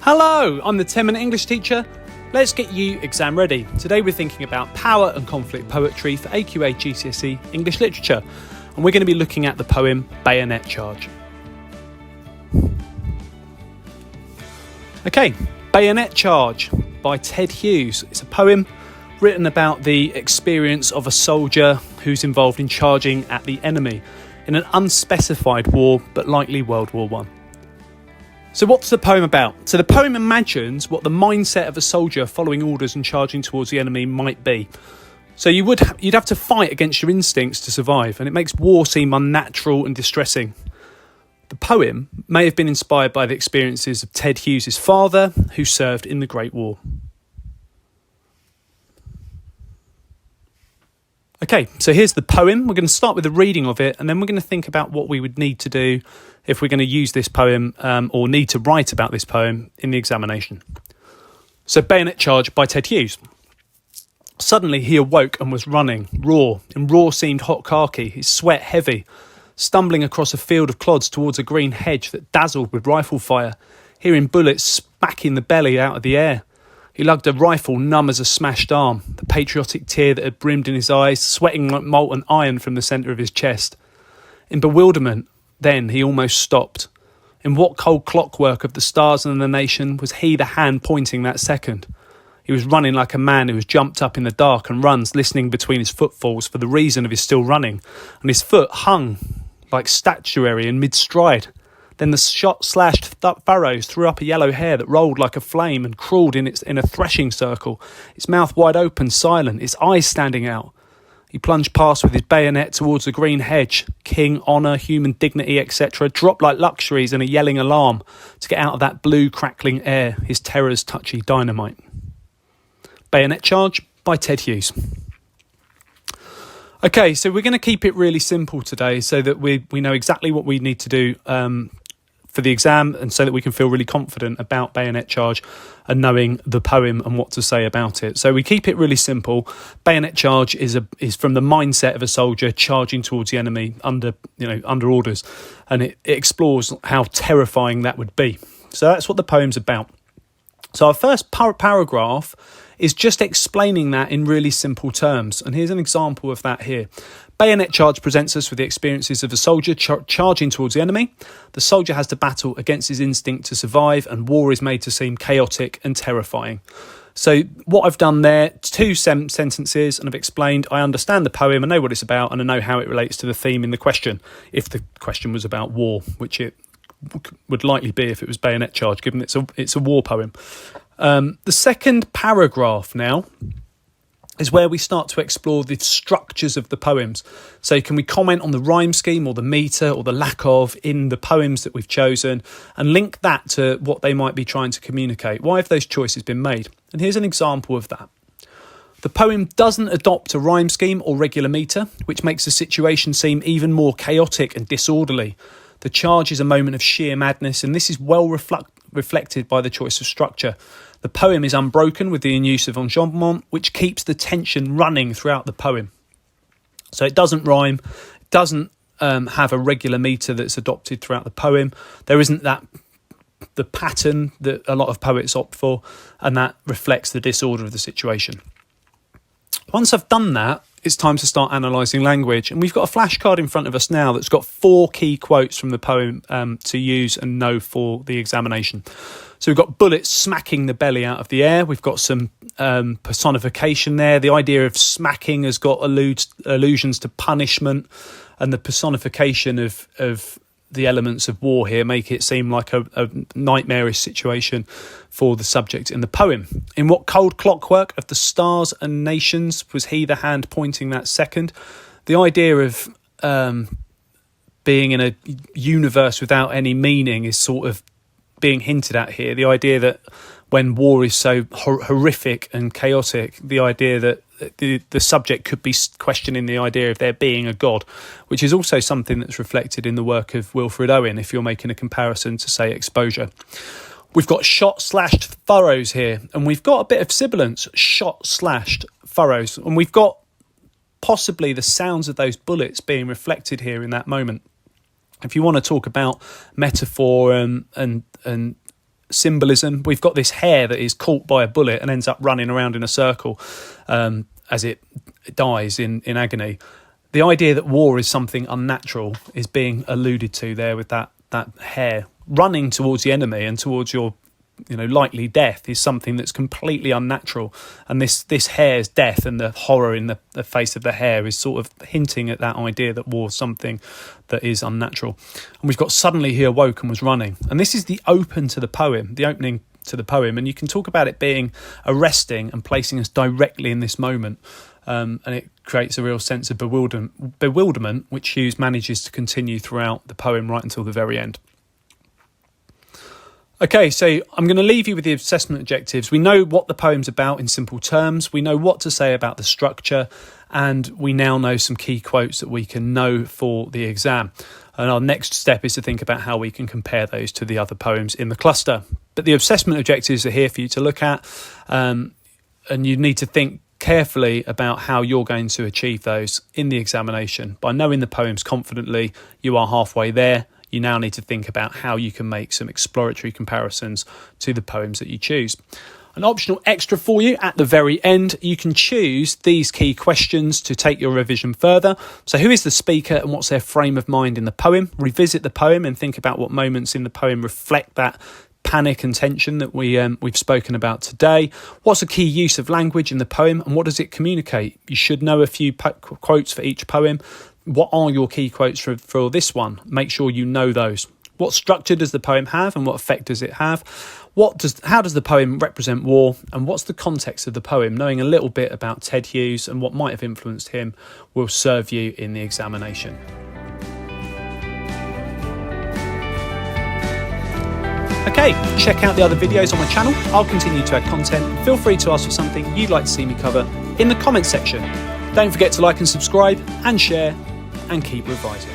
Hello, I'm the 10-minute English teacher. Let's get you exam ready. Today we're thinking about power and conflict poetry for AQA GCSE English literature, and we're going to be looking at the poem Bayonet Charge. Okay, Bayonet Charge by Ted Hughes. It's a poem written about the experience of a soldier who's involved in charging at the enemy in an unspecified war, but likely World War I. So what's the poem about? So the poem imagines what the mindset of a soldier following orders and charging towards the enemy might be. So you'd have to fight against your instincts to survive, and it makes war seem unnatural and distressing. The poem may have been inspired by the experiences of Ted Hughes' father, who served in the Great War. Okay, so here's the poem. We're going to start with the reading of it, and then we're going to think about what we would need to do if we're going to use this poem or need to write about this poem in the examination. So, Bayonet Charge by Ted Hughes. Suddenly he awoke and was running, in raw seamed hot khaki, his sweat heavy, stumbling across a field of clods towards a green hedge that dazzled with rifle fire, hearing bullets smacking the belly out of the air. He lugged a rifle numb as a smashed arm, the patriotic tear that had brimmed in his eyes, sweating like molten iron from the centre of his chest. In bewilderment, then he almost stopped. In what cold clockwork of the stars and the nation was he the hand pointing that second? He was running like a man who has jumped up in the dark and runs, listening between his footfalls for the reason of his still running, and his foot hung like statuary in mid-stride. Then the shot slashed furrows, threw up a yellow hair that rolled like a flame and crawled in a threshing circle, its mouth wide open, silent, its eyes standing out. He plunged past with his bayonet towards the green hedge. King, honour, human dignity, etc. dropped like luxuries in a yelling alarm to get out of that blue crackling air, his terror's touchy dynamite. Bayonet Charge by Ted Hughes. Okay, so we're going to keep it really simple today so that we know exactly what we need to do for the exam, and so that we can feel really confident about Bayonet Charge and knowing the poem and what to say about it. So we keep it really simple. Bayonet Charge is from the mindset of a soldier charging towards the enemy under orders, and it explores how terrifying that would be. So that's what the poem's about. So our first paragraph is just explaining that in really simple terms, and here's an example of that here. Bayonet Charge presents us with the experiences of a soldier charging towards the enemy. The soldier has to battle against his instinct to survive, and war is made to seem chaotic and terrifying. So what I've done there, two sentences, and I've explained I understand the poem, I know what it's about, and I know how it relates to the theme in the question, if the question was about war, which it would likely be if it was Bayonet Charge, given it's a war poem. The second paragraph now is where we start to explore the structures of the poems. So can we comment on the rhyme scheme or the metre or the lack of in the poems that we've chosen, and link that to what they might be trying to communicate? Why have those choices been made? And here's an example of that. The poem doesn't adopt a rhyme scheme or regular metre, which makes the situation seem even more chaotic and disorderly. The charge is a moment of sheer madness, and this is well reflected by the choice of structure. The poem is unbroken with the use of enjambment, which keeps the tension running throughout the poem. So it doesn't rhyme, it doesn't have a regular metre that's adopted throughout the poem. There isn't the pattern that a lot of poets opt for, and that reflects the disorder of the situation. Once I've done that, it's time to start analysing language. And we've got a flashcard in front of us now that's got 4 key quotes from the poem to use and know for the examination. So we've got bullets smacking the belly out of the air. We've got some personification there. The idea of smacking has got allusions to punishment, and the personification of the elements of war here make it seem like a nightmarish situation for the subject in the poem. In what cold clockwork of the stars and nations was he the hand pointing that second? The idea of being in a universe without any meaning is sort of being hinted at here. The idea that when war is so horrific and chaotic, the idea that the subject could be questioning the idea of there being a God, which is also something that's reflected in the work of Wilfred Owen, if you're making a comparison to, say, Exposure. We've got shot-slashed furrows here, and we've got a bit of sibilance, shot-slashed furrows, and we've got possibly the sounds of those bullets being reflected here in that moment. If you want to talk about metaphor and symbolism. We've got this hare that is caught by a bullet and ends up running around in a circle as it dies in agony. The idea that war is something unnatural is being alluded to there with that hare. Running towards the enemy and towards your likely death is something that's completely unnatural, and this hare's death and the horror in the face of the hare is sort of hinting at that idea that war is something that is unnatural. And we've got suddenly he awoke and was running, and this is the opening to the poem, and you can talk about it being arresting and placing us directly in this moment, and it creates a real sense of bewilderment which Hughes manages to continue throughout the poem right until the very end. Okay, so I'm going to leave you with the assessment objectives. We know what the poem's about in simple terms. We know what to say about the structure, and we now know some key quotes that we can know for the exam. And our next step is to think about how we can compare those to the other poems in the cluster. But the assessment objectives are here for you to look at, and you need to think carefully about how you're going to achieve those in the examination. By knowing the poems confidently, you are halfway there. You now need to think about how you can make some exploratory comparisons to the poems that you choose. An optional extra for you at the very end, you can choose these key questions to take your revision further. So who is the speaker and what's their frame of mind in the poem? Revisit the poem and think about what moments in the poem reflect that panic and tension that we've spoken about today. What's the key use of language in the poem and what does it communicate? You should know a few quotes for each poem. What are your key quotes for this one? Make sure you know those. What structure does the poem have and what effect does it have? How does the poem represent war, and what's the context of the poem? Knowing a little bit about Ted Hughes and what might have influenced him will serve you in the examination. Okay, check out the other videos on my channel. I'll continue to add content. Feel free to ask for something you'd like to see me cover in the comments section. Don't forget to like and subscribe and share, and keep revising.